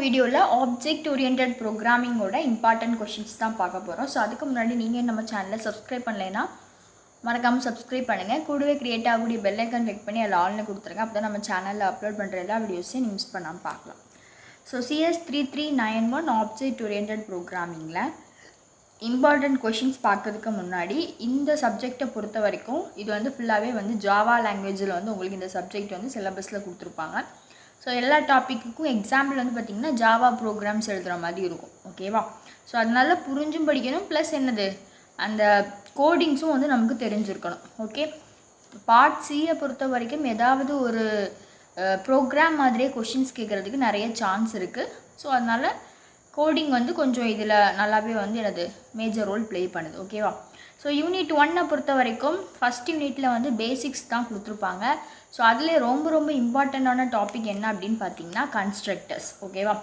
வீடியோவில் object orient ப்ரோக்ராமிங்கோட important questions தான் பார்க்க போகிறோம். ஸோ அதுக்கு முன்னாடி நீங்கள் நம்ம சேனலை சப்ஸ்கிரைப் பண்ணலைன்னா மறக்காமல் சப்ஸ்கிரைப் பண்ணுங்கள். கூடவே கிரியேட் ஆகக்கூடிய பெல் ஐக்கான் கிளிக் பண்ணி அதில் ஆல்னு கொடுத்துருங்க. அப்போ தான் நம்ம சேனலில் அப்லோட் பண்ணுற எல்லா வீடியோஸையும் நீங்கள் மிஸ் பண்ணாமல் பார்க்கலாம். ஸோ CS3391 ஆப்ஜெக்ட் ஓரியன்ட் ப்ரோக்ராமிங்கில் இம்பார்ட்டன்ட் கொஷின்ஸ் பார்க்கறதுக்கு முன்னாடி இந்த சப்ஜெக்டை பொறுத்த வரைக்கும் இது வந்து ஃபுல்லாகவே வந்து ஜாவா லாங்குவேஜில் வந்து உங்களுக்கு இந்த சப்ஜெக்ட் வந்து சிலபஸில் கொடுத்துருப்பாங்க. ஸோ எல்லா டாப்பிக்குக்கும் எக்ஸாம்பிள் வந்து பார்த்திங்கன்னா ஜாவா ப்ரோக்ராம்ஸ் எழுதுகிற மாதிரி இருக்கும். ஓகேவா? ஸோ அதனால புரிஞ்சும் படிக்கணும், ப்ளஸ் என்னது அந்த கோடிங்ஸும் வந்து நமக்கு தெரிஞ்சிருக்கணும். ஓகே, பார்ட் சியை பொறுத்த வரைக்கும் ஏதாவது ஒரு ப்ரோக்ராம் மாதிரியே கொஷின்ஸ் கேட்குறதுக்கு நிறைய சான்ஸ் இருக்குது. ஸோ அதனால் கோடிங் வந்து கொஞ்சம் இதில் நல்லாவே வந்து எனது மேஜர் ரோல் ப்ளே பண்ணுது. ஓகேவா? ஸோ யூனிட் 1 பொறுத்த வரைக்கும் ஃபஸ்ட் யூனிட்டில் வந்து பேசிக்ஸ் தான் கொடுத்துருப்பாங்க. ஸோ அதிலே ரொம்ப இம்பார்ட்டண்ட்டான டாபிக் என்ன அப்படின்னு பார்த்தீங்கன்னா கன்ஸ்ட்ரக்டர்ஸ். ஓகேவா?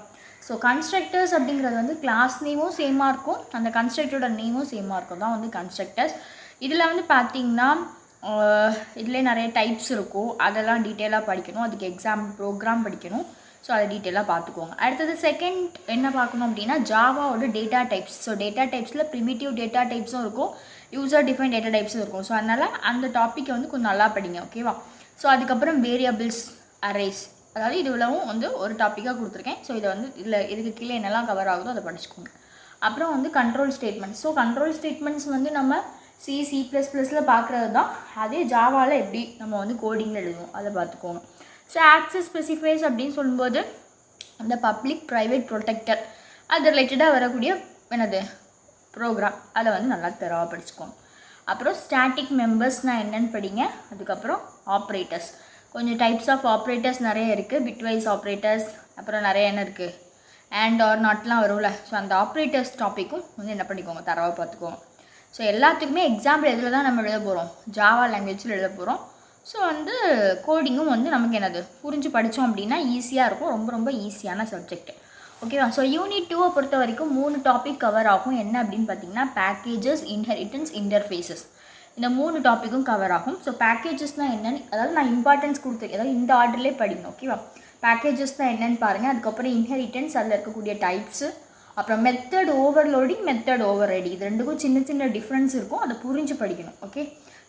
ஸோ கன்ஸ்ட்ரக்டர்ஸ் அப்படிங்கிறது வந்து கிளாஸ் நேமும் சேமாக இருக்கும், அந்த கன்ஸ்ட்ரக்டரோட நேமும் சேமாக இருக்கும் தான் வந்து கன்ஸ்ட்ரக்டர்ஸ். இதில் வந்து பார்த்திங்கன்னா இதிலே நிறைய டைப்ஸ் இருக்கும், அதெல்லாம் டீட்டெயிலாக படிக்கணும். அதுக்கு எக்ஸாம்பிள் ப்ரோக்ராம் படிக்கணும். ஸோ அதை டீட்டெயிலாக பார்த்துக்கோங்க. அடுத்தது செகண்ட் என்ன பார்க்கணும் அப்படின்னா ஜாவாவோட டேட்டா டைப்ஸ். ஸோ டேட்டா டைப்ஸில் ப்ரிமிட்டிவ் டேட்டா டைப்ஸும் இருக்கும், யூசர் டிஃபைன் டேட்டா டைப்ஸும் இருக்கும். ஸோ அதனால் அந்த டாப்பிக்கை வந்து கொஞ்சம் நல்லா படிங்க. ஓகேவா? ஸோ அதுக்கப்புறம் வேரியபிள்ஸ், அரேஸ், அதாவது இதுலவும் வந்து ஒரு டாப்பிக்காக கொடுத்துருக்கேன். ஸோ இதை வந்து இதுக்கு கீழே என்னெல்லாம் கவர் ஆகுதோ அதை படிச்சுக்கோங்க. அப்புறம் வந்து control statements. So control statements வந்து நம்ம C++ல் பார்க்குறது தான், அதே ஜாவாவில் எப்படி நம்ம வந்து கோடிங்கில் எழுதுவோம் அதை பார்த்துக்கோங்க. ஸோ ஆக்சஸ் ஸ்பெசிஃபைஸ் அப்படின்னு சொல்லும்போது அந்த பப்ளிக் ப்ரைவேட் ப்ரொடெக்டர் அது ரிலேட்டடாக வரக்கூடிய என்னது ப்ரோக்ராம், அதை வந்து நல்லா தெளிவாக படிச்சுக்கோங்க. அப்புறம் ஸ்டாட்டிக் மெம்பர்ஸ்னால் என்னென்னு படிங்க. அதுக்கப்புறம் ஆப்ரேட்டர்ஸ், கொஞ்சம் டைப்ஸ் ஆஃப் ஆப்ரேட்டர்ஸ் நிறைய இருக்குது, பிட்வைஸ் ஆப்ரேட்டர்ஸ், அப்புறம் நிறைய என்ன இருக்குது அண்ட் ஆர் நாட்லாம் வரும்ல. ஸோ அந்த ஆப்ரேட்டர்ஸ் டாப்பிக்கும் வந்து என்ன பண்ணிக்கோங்க, தரவாக பார்த்துக்கோங்க. ஸோ எல்லாத்துக்குமே எக்ஸாம்பிள் எதில் தான் நம்ம எழுத போகிறோம், ஜாவா லாங்குவேஜில் எழுத போகிறோம். ஸோ வந்து கோடிங்கும் வந்து நமக்கு என்னது புரிஞ்சு படித்தோம் அப்படின்னா ஈஸியாக இருக்கும், ரொம்ப ஈஸியான சப்ஜெக்ட். ஓகேவா? ஸோ யூனிட் 2 பொறுத்த வரைக்கும் 3 டாபிக் கவர் ஆகும். என்ன அப்படின்னு பார்த்தீங்கன்னா பேக்கேஜஸ், இன்ஹெரிட்டன்ஸ், இன்டர்ஃபேஸஸ், இந்த 3 டாப்பிக்கும் கவர் ஆகும். ஸோ பேக்கேஜஸ்னால் என்னென்னு, அதாவது நான் இம்பார்ட்டன்ஸ் கொடுத்துருக்கேன், அதாவது இந்த ஆர்டர்லேயே படிங்க. ஓகேவா? பேக்கேஜஸ்னால் என்னென்னு பாருங்கள். அதுக்கப்புறம் இன்ஹெரிட்டன்ஸ், அதில் இருக்கக்கூடிய டைப்ஸு, அப்புறம் method overloading, method over riding, இது ரெண்டுக்கும் சின்ன டிஃப்ரென்ஸ் இருக்கும், அதை புரிஞ்சு படிக்கணும். ஓகே,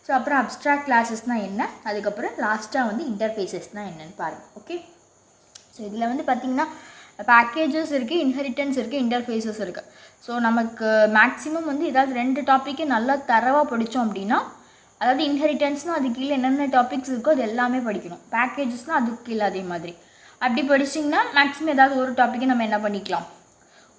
ஸோ அப்புறம் அப்ஸ்ட்ராக்ட் கிளாஸஸ்னால் என்ன, அதுக்கப்புறம் லாஸ்ட்டாக வந்து இன்டர்ஃபேஸஸ்னால் என்னென்னு பாருங்கள். ஓகே, ஸோ இதில் வந்து பார்த்திங்கன்னா பேக்கேஜஸ் இருக்குது, இன்ஹெரிட்டன்ஸ் இருக்குது, இன்டர்ஃபேஸஸ் இருக்குது. ஸோ நமக்கு மேக்ஸிமம் வந்து ஏதாவது 2 டாப்பிக்கே நல்லா தரவாக படித்தோம் அப்படின்னா, அதாவது இன்ஹெரிட்டன்ஸ்னால் அது கீழே என்னென்ன டாபிக்ஸ் இருக்கோ அது எல்லாமே படிக்கணும், பேக்கேஜஸ்னால் அதுக்கு கீழே அதே மாதிரி. அப்படி படிச்சிங்கன்னா மேக்ஸிமம் ஏதாவது ஒரு டாப்பிக்கை நம்ம என்ன பண்ணிக்கலாம்,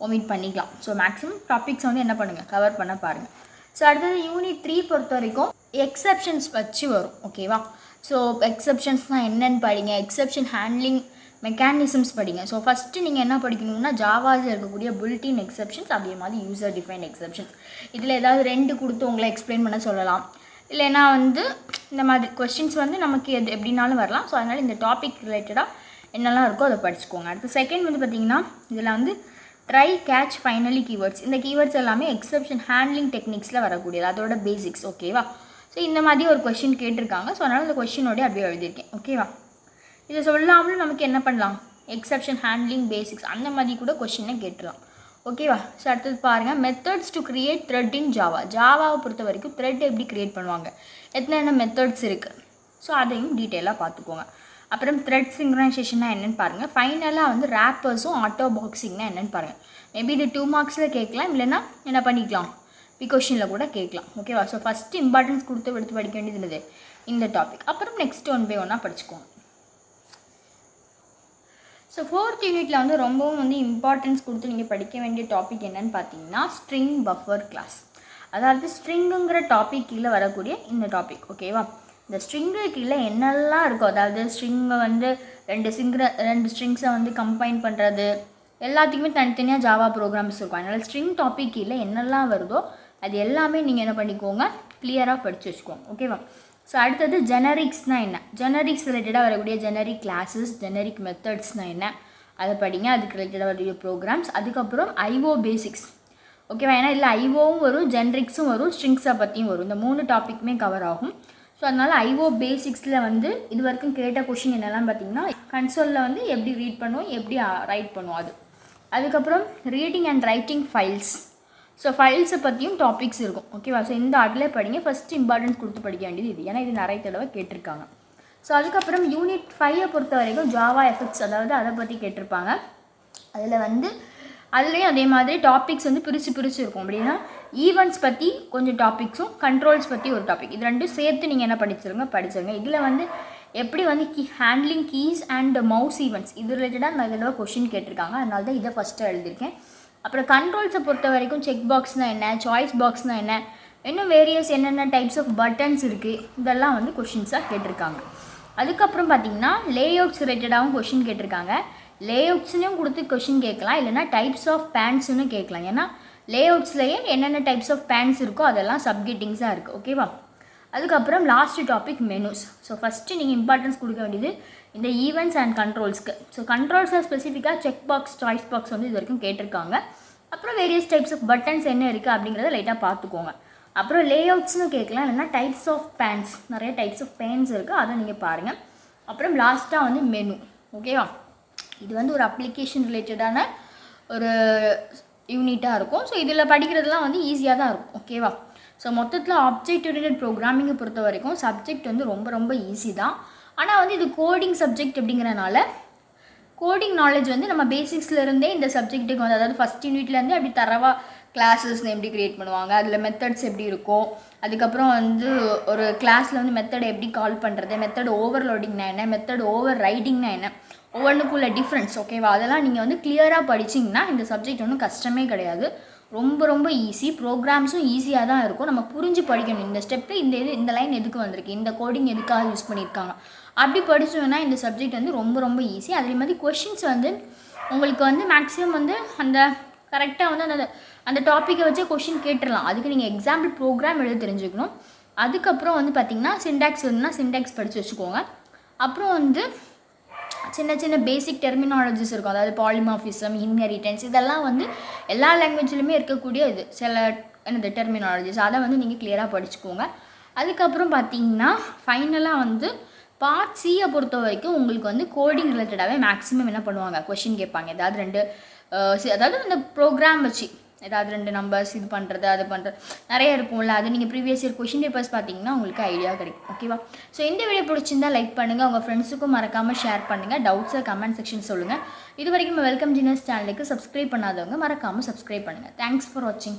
ஒமிட் பண்ணிக்கலாம். ஸோ மேக்ஸிமம் டாபிக்ஸ் வந்து என்ன பண்ணுங்கள், கவர் பண்ண பாருங்கள். ஸோ அடுத்தது யூனிட் 3 பொறுத்த வரைக்கும் எக்ஸப்ஷன்ஸ் வச்சு வரும். ஓகேவா? ஸோ எக்ஸப்ஷன்ஸ்னால் என்னென்னு படிங்க, எக்ஸப்ஷன் ஹேண்ட்லிங் மெக்கானிசம்ஸ் படிங்க. ஸோ ஃபஸ்ட்டு நீங்கள் என்ன படிக்கணும்னா ஜாவாஸில் இருக்கக்கூடிய புல்டின் எக்ஸப்ஷன்ஸ், அதே மாதிரி யூசர் டிஃபைன் எக்ஸப்ஷன்ஸ். இதில் ஏதாவது 2 கொடுத்து உங்களை எக்ஸ்பிளைன் பண்ண சொல்லலாம், இல்லைன்னா வந்து இந்த மாதிரி கொஸ்டின்ஸ் வந்து நமக்கு எது எப்படின்னாலும் வரலாம். ஸோ அதனால் இந்த டாபிக் ரிலேட்டடாக என்னெல்லாம் இருக்கோ அதை படிச்சுக்கோங்க. அடுத்து செகண்ட் வந்து பார்த்திங்கன்னா இதில் வந்து ட்ரை, கேட்ச், ஃபைனலி கீவேர்ட்ஸ், இந்த கீவேர்ட்ஸ் எல்லாமே எக்ஸப்ஷன் ஹேண்ட்லிங் டெக்னிக்ஸில் வரக்கூடியது, அதோட பேசிக்ஸ். ஓகேவா? ஸோ இந்த மாதிரி ஒரு கொஸ்டின் கேட்டிருக்காங்க. ஸோ அதனால் இந்த கொஸ்டினோடய அப்படியே எழுதியிருக்கேன். ஓகேவா? இதை சொல்லாமலும் நமக்கு என்ன பண்ணலாம், எக்ஸப்ஷன் ஹேண்ட்லிங் பேசிக்ஸ் அந்த மாதிரி கூட கொஸ்டினை கேட்டுடலாம். ஓகேவா? ஸோ அடுத்தது பாருங்கள், methods to create thread in Java. ஜாவாவை பொறுத்த வரைக்கும் த்ரெட் எப்படி க்ரியேட் பண்ணுவாங்க, என்னென்ன மெத்தட்ஸ் இருக்குது, ஸோ அதையும் டீட்டெயிலாக பார்த்துக்கோங்க. அப்புறம் த்ரெட் சிங்க்ரனைசேஷன்னா என்னென்னு பாருங்கள். ஃபைனலாக வந்து ரேப்பர்ஸும் ஆட்டோ பாக்ஸிங்னா என்னென்னு பாருங்கள். மேபி இது 2 மார்க்ஸில் கேட்கலாம், இல்லைன்னா என்ன பண்ணிக்கலாம், கொஷினில் கூட கேட்கலாம். ஓகேவா? ஸோ ஃபஸ்ட்டு இம்பார்ட்டன்ஸ் கொடுத்து எடுத்து படிக்க வேண்டியது என்னது, இந்த டாபிக். அப்புறம் நெக்ஸ்ட் 1 by 1 படிச்சுக்கோங்க. ஸோ 4th யூனிட்டில் வந்து ரொம்பவும் வந்து இம்பார்ட்டன்ஸ் கொடுத்து நீங்கள் படிக்க வேண்டிய டாபிக் என்னென்னு பார்த்தீங்கன்னா ஸ்ட்ரிங் பஃபர் கிளாஸ். அதாவது ஸ்ட்ரிங்குங்கிற டாபிக் கீழே வரக்கூடிய இந்த டாபிக். ஓகேவா? இந்த ஸ்ட்ரிங்கு கீழே என்னெல்லாம் இருக்கும், அதாவது ஸ்ட்ரிங்கை வந்து 2 ஸ்ட்ரிங்ஸை வந்து கம்பைன் பண்ணுறது, எல்லாத்துக்குமே தனித்தனியாக ஜாவா ப்ரோக்ராம்ஸ் இருக்கும். அதனால் ஸ்ட்ரிங் டாபிக் கீழே என்னெல்லாம் வருதோ அது எல்லாமே நீங்கள் என்ன பண்ணிக்கோங்க, கிளியராக படித்து வச்சுக்கோங்க. ஓகேவா? ஸோ அடுத்தது ஜெனரிக்ஸ்னால் என்ன, ஜெனரிக்ஸ் ரிலேட்டடாக வரக்கூடிய ஜெனரிக் கிளாஸஸ், ஜெனரிக் மெத்தட்ஸ்னால் என்ன, அதை படிங்க. அதுக்கு ரிலேட்டடாக வரக்கூடிய ப்ரோக்ராம்ஸ். அதுக்கப்புறம் ஐஓ பேசிக்ஸ். ஓகேவா? ஏன்னா இல்லை ஐஓவும் வரும், ஜெனரிக்ஸும் வரும், ஸ்ட்ரிங்ஸை பற்றியும் வரும், இந்த 3 டாப்பிக்குமே கவர் ஆகும். ஸோ அதனால் ஐஓ பேசிக்ஸில் வந்து இது வரைக்கும் கேட்ட கொஷின் என்னெல்லாம் பார்த்தீங்கன்னா கன்சோலில் வந்து எப்படி ரீட் பண்ணுவோம், எப்படி ரைட் பண்ணுவோம், அது அதுக்கப்புறம் reading and writing files. So ஃபைல்ஸை பற்றியும் டாபிக்ஸ் இருக்கும். ஓகேவா? ஸோ இந்த ஆர்டரில் படிங்க. ஃபஸ்ட்டு இம்பார்ட்டன்ஸ் கொடுத்து படிக்க வேண்டியது இது, ஏன்னா இது நிறைய தடவை கேட்டிருக்காங்க. ஸோ அதுக்கப்புறம் யூனிட் 5 பொறுத்த வரைக்கும் ஜாவா எஃபெக்ட்ஸ், அதாவது அதை பற்றி கேட்டிருப்பாங்க. அதுலேயும் அதே மாதிரி டாபிக்ஸ் வந்து பிரித்து இருக்கும். அப்படின்னா ஈவெண்ட்ஸ் பற்றி கொஞ்சம் டாபிக்ஸும் கண்ட்ரோல்ஸ் பற்றி ஒரு டாபிக், இது ரெண்டும் சேர்த்து நீங்கள் என்ன படிச்சிருங்க. இதில் வந்து எப்படி வந்து handling keys and mouse events இது ரிலேட்டடாக நான் இதில் கொஷின் கேட்டிருக்காங்க. அதனால தான் இதை ஃபஸ்ட்டு எழுதியிருக்கேன். அப்புறம் கண்ட்ரோல்ஸை பொறுத்த வரைக்கும் செக் பாக்ஸ்னால் என்ன, சாய்ஸ் பாக்ஸ்னால் என்ன, இன்னும் வேரியஸ் என்னென்ன டைப்ஸ் ஆஃப் பட்டன்ஸ் இருக்குது, இதெல்லாம் வந்து கொஷின்ஸாக கேட்டிருக்காங்க. அதுக்கப்புறம் பார்த்திங்கன்னா லேஅவுட்ஸ் ரிலேட்டடாகவும் கொஷின் கேட்டிருக்காங்க. லேஅவுட்ஸ்லையும் கொடுத்து கொஷின் கேட்கலாம், இல்லைனா டைப்ஸ் ஆஃப் பேண்ட்ஸ்னு கேட்கலாம். ஏன்னா லேஅவுட்ஸ்லேயே என்னென்ன டைப்ஸ் ஆஃப் பேண்ட்ஸ் இருக்கோ அதெல்லாம் சப்கெட்டிங்ஸாக இருக்குது. ஓகேவா? அதுக்கப்புறம் last topic menus. So first நீங்கள் இம்பார்ட்டன்ஸ் கொடுக்க வேண்டியது இந்த ஈவெண்ட்ஸ் அண்ட் கண்ட்ரோல்ஸ்க்கு. ஸோ கண்ட்ரோல்ஸில் ஸ்பெசிஃபிக்காக செக் பாக்ஸ், சாய்ஸ் பாக்ஸ் வந்து இது வரைக்கும் கேட்டிருக்காங்க. அப்புறம் வேரியஸ் டைப்ஸ் ஆஃப் பட்டன்ஸ் என்ன இருக்குது அப்படிங்கிறத லைட்டாக பார்த்துக்கோங்க. அப்புறம் லேஅவுட்ஸ்னு கேட்கலாம், இல்லைனா டைப்ஸ் ஆஃப் பேண்ட்ஸ், நிறைய டைப்ஸ் ஆஃப் பேன்ஸ் இருக்குது, அதை நீங்கள் பாருங்கள். அப்புறம் லாஸ்ட்டாக வந்து மெனு. ஓகேவா? இது வந்து ஒரு அப்ளிகேஷன் ரிலேட்டடான ஒரு யூனிட்டாக இருக்கும். ஸோ இதில் படிக்கிறதுலாம் வந்து ஈஸியாக தான் இருக்கும். ஓகேவா? ஸோ மொத்தத்தில் ஆப்ஜெக்ட் ஓரியன்டட் ப்ரோக்ராமிங்கை பொறுத்த வரைக்கும் சப்ஜெக்ட் வந்து ரொம்ப ஈஸி தான். ஆனால் வந்து இது கோடிங் சப்ஜெக்ட் அப்படிங்கிறனால கோடிங் நாலேஜ் வந்து நம்ம பேசிக்ஸ்லேருந்தே இந்த சப்ஜெக்ட்டுக்கு வந்து, அதாவது ஃபஸ்ட் யூனிட்லேருந்தே அப்படி தரவா கிளாஸஸ் எப்படி க்ரியேட் பண்ணுவாங்க, அதில் மெத்தட்ஸ் எப்படி இருக்கும், அதுக்கப்புறம் வந்து ஒரு கிளாஸில் வந்து மெத்தட் எப்படி கால் பண்ணுறது, மெத்தட் ஓவர்லோடிங்னா என்ன, மெத்தட் ஓவர் ரைடிங்னா என்ன, ஒவ்வொன்றுக்குள்ள டிஃப்ரென்ஸ். ஓகேவா? அதெல்லாம் நீங்கள் வந்து கிளியராக படிச்சிங்கன்னா இந்த சப்ஜெக்ட் ஒன்றும் கஷ்டமே கிடையாது. ரொம்ப ஈஸி. ப்ரோக்ராம்ஸும் ஈஸியாக தான் இருக்கும். நம்ம புரிஞ்சு படிக்கணும். இந்த ஸ்டெப்பில் இந்த லைன் எதுக்கு வந்திருக்கு, இந்த கோடிங் எதுக்காக யூஸ் பண்ணியிருக்காங்க, அப்படி படிச்சோன்னா இந்த சப்ஜெக்ட் வந்து ரொம்ப ஈஸி. அதே மாதிரி கொஷின்ஸ் வந்து உங்களுக்கு வந்து மேக்ஸிமம் வந்து அந்த கரெக்டாக வந்து அந்த டாப்பிக்கை வச்சு கொஷின் கேட்டுடலாம். அதுக்கு நீங்கள் எக்ஸாம்பிள் ப்ரோக்ராம் எழுத தெரிஞ்சுக்கணும். அதுக்கப்புறம் வந்து பார்த்திங்கன்னா சின்டாக்ஸ் இருந்துன்னா சின்டாக்ஸ் படித்து வச்சுக்கோங்க. அப்புறம் வந்து சின்ன பேசிக் டெர்மினாலஜிஸ் இருக்கும், அதாவது பாலிமார்ஃபிசம், இன்ஹெரிட்டன்ஸ், இதெல்லாம் வந்து எல்லா லாங்குவேஜ்லையுமே இருக்கக்கூடிய இது சில டெர்மினாலஜிஸ், அதை வந்து நீங்கள் கிளியராக படிச்சுக்கோங்க. அதுக்கப்புறம் பார்த்தீங்கன்னா ஃபைனலாக வந்து பார்ட் சியை பொறுத்த வரைக்கும் உங்களுக்கு வந்து கோடிங் ரிலேட்டடாகவே மேக்ஸிமம் என்ன பண்ணுவாங்க, கொஷின் கேட்பாங்க. அதாவது அந்த ப்ரோக்ராம் வச்சு ஏதாவது 2 நம்பர்ஸ் இது பண்ணுறது, அது பண்ணுறது நிறைய இருக்கும்ல, அது நீங்கள் ப்ரீவியஸ் இயர் கொஷின் பேப்பர்ஸ் பார்த்தீங்கன்னா உங்களுக்கு ஐடியா கிடைக்கும். ஓகேவா? ஸோ இந்த வீடியோ பிடிச்சிருந்தால் லைக் பண்ணுங்கள், உங்கள் ஃப்ரெண்ட்ஸுக்கும் மறக்காமல் ஷேர் பண்ணுங்கள். டவுட்ஸை கமெண்ட் செக்ஷன் சொல்லுங்கள். இது வரைக்கும் நம்ம வெல்கம் ஜீனியஸ் சேனலுக்கு சப்ஸ்கிரைப் பண்ணாதவங்க மறக்காமல் சப்ஸ்கிரைப் பண்ணுங்கள். தேங்க்ஸ் ஃபார் வாட்சிங்.